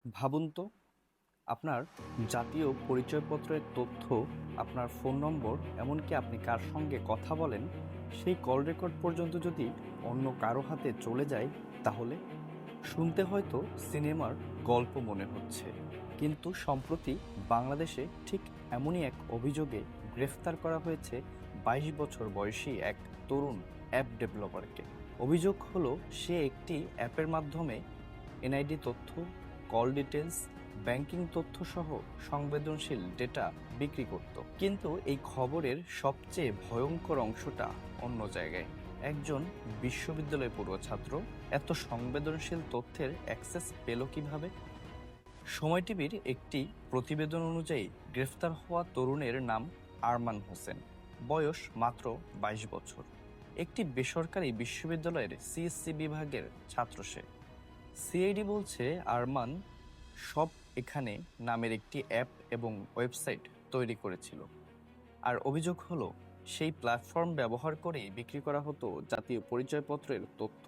ভাবুন তো, আপনার জাতীয় পরিচয়পত্রের তথ্য, আপনার ফোন নম্বর, এমনকি আপনি কার সঙ্গে কথা বলেন সেই কল রেকর্ড পর্যন্ত যদি অন্য কারো হাতে চলে যায়, তাহলে শুনতে হয়তো সিনেমার গল্প মনে হচ্ছে, কিন্তু সম্প্রতি বাংলাদেশে ঠিক এমনই এক অভিযোগে গ্রেফতার করা হয়েছে 22 বছর বয়সী এক তরুণ অ্যাপ ডেভেলপারকে। অভিযোগ হলো, সে একটি অ্যাপের মাধ্যমে এনআইডি তথ্য, কল ডিটেলস, ব্যাংকিং তথ্য সহ সংবেদনশীল ডেটা বিক্রি করত। কিন্তু এই খবরের সবচেয়ে ভয়ঙ্কর অংশটা অন্য জায়গায়। একজন বিশ্ববিদ্যালয় পড়ুয়া ছাত্র এত সংবেদনশীল তথ্যের অ্যাক্সেস পেল কিভাবে? সময় টিভির একটি প্রতিবেদন অনুযায়ী গ্রেফতার হওয়া তরুণের নাম আরমান হোসেন। বয়স মাত্র 22 বছর। একটি বেসরকারি বিশ্ববিদ্যালয়ের সিএসসি বিভাগের ছাত্র সে। সিআইডি বলছে, আরমান সব এখানে নামের একটি অ্যাপ এবং ওয়েবসাইট তৈরি করেছিল। আর অভিযোগ হলো, সেই প্ল্যাটফর্ম ব্যবহার করেই বিক্রি করা হতো জাতীয় পরিচয়পত্রের তথ্য,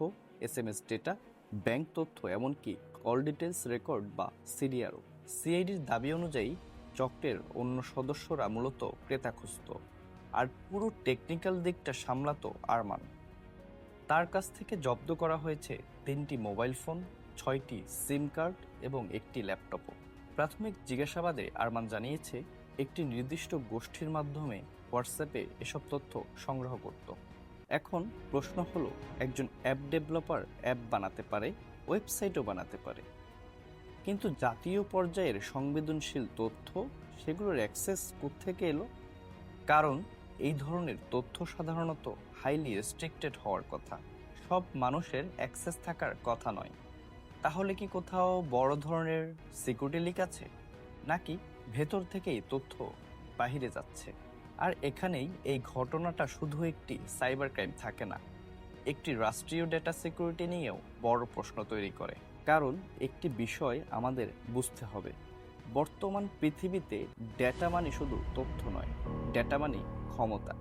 এসএমএস ডেটা, ব্যাংক তথ্য, এমনকি কল ডিটেলস রেকর্ড বা সিডিআরও। সিআইডির দাবি অনুযায়ী চক্রের অন্য সদস্যরা মূলত ক্রেতা খুঁজত, আর পুরো টেকনিক্যাল দিকটা সামলাতো আরমান। তার কাছ থেকে জব্দ করা হয়েছে 3টি মোবাইল ফোন, 6টি সিম কার্ড এবং একটি ল্যাপটপও। প্রাথমিক জিজ্ঞাসাবাদে আরমান জানিয়েছে, একটি নির্দিষ্ট গোষ্ঠীর মাধ্যমে হোয়াটসঅ্যাপে এসব তথ্য সংগ্রহ করত। এখন প্রশ্ন হলো, একজন অ্যাপ ডেভেলপার অ্যাপ বানাতে পারে, ওয়েবসাইটও বানাতে পারে, কিন্তু জাতীয় পর্যায়ের সংবেদনশীল তথ্য, সেগুলোর অ্যাক্সেস কোত্থেকে এলো? কারণ এই ধরনের তথ্য সাধারণত হাইলি রেস্ট্রিক্টেড হওয়ার কথা, সব মানুষের অ্যাক্সেস থাকার কথা নয়। তাহলে কি কোথাও বড় ধরনের সিকিউরিটি লিক আছে, নাকি ভেতর থেকেই তথ্য বাহিরে যাচ্ছে? আর এখানেই এই ঘটনাটা শুধু একটি সাইবার ক্রাইম থাকে না, একটি রাষ্ট্রীয় ডেটা সিকিউরিটি নিয়েও বড় প্রশ্ন তৈরি করে। কারণ একটি বিষয় আমাদের বুঝতে হবে, বর্তমান পৃথিবীতে ডেটা মানে শুধু তথ্য নয়, ডেটা মানে ক্ষমতা।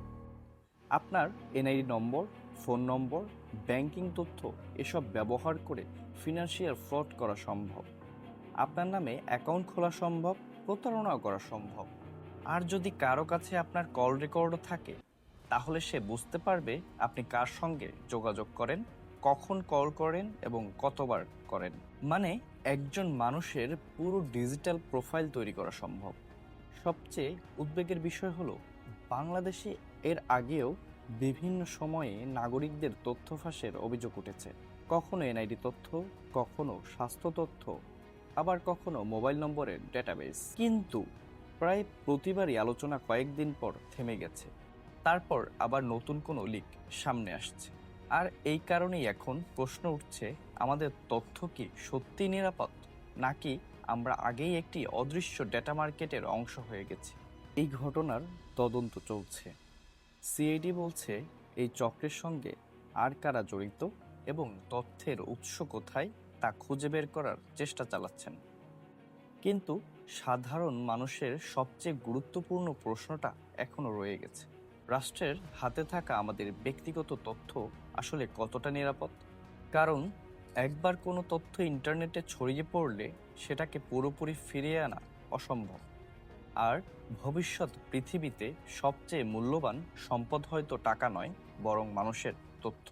আপনার এনআইডি নম্বর, ফোন নম্বর, ব্যাংকিং তথ্য, এসব ব্যবহার করে ফিনান্সিয়াল ফ্রড করা সম্ভব। আপনার নামে অ্যাকাউন্ট খোলা সম্ভব, প্রতারণাও করা সম্ভব। আর যদি কারো কাছে আপনার কল রেকর্ডও থাকে, তাহলে সে বুঝতে পারবে আপনি কার সঙ্গে যোগাযোগ করেন, কখন কল করেন এবং কতবার করেন। মানে একজন মানুষের পুরো ডিজিটাল প্রোফাইল তৈরি করা সম্ভব। সবচেয়ে উদ্বেগের বিষয় হলো, বাংলাদেশে এর আগেও বিভিন্ন সময়ে নাগরিকদের তথ্য ফাঁসের অভিযোগ উঠেছে। কখনো এনআইডি তথ্য, কখনো স্বাস্থ্য তথ্য, আবার কখনো মোবাইল নম্বরের ডেটাবেস। কিন্তু প্রায় প্রতিবারই আলোচনা কয়েকদিন পর থেমে গেছে, তারপর আবার নতুন কোনো লিক সামনে আসছে। আর এই কারণেই এখন প্রশ্ন উঠছে, আমাদের তথ্য কি সত্যি নিরাপদ, নাকি আমরা আগেই একটি অদৃশ্য ডেটা মার্কেটের অংশ হয়ে গেছি? এই ঘটনার তদন্ত চলছে। সিআইডি বলছে, এই চক্রের সঙ্গে আর কারা জড়িত এবং তথ্যের উৎস কোথায় তা খুঁজে বের করার চেষ্টা চালাচ্ছেন। কিন্তু সাধারণ মানুষের সবচেয়ে গুরুত্বপূর্ণ প্রশ্নটা এখনো রয়ে গেছে, রাষ্ট্রের হাতে থাকা আমাদের ব্যক্তিগত তথ্য আসলে কতটা নিরাপদ? কারণ একবার কোনো তথ্য ইন্টারনেটে ছড়িয়ে পড়লে সেটাকে পুরোপুরি ফিরিয়ে আনা অসম্ভব। আর ভবিষ্যৎ পৃথিবীতে সবচেয়ে মূল্যবান সম্পদ হয়তো টাকা নয়, বরং মানুষের তথ্য।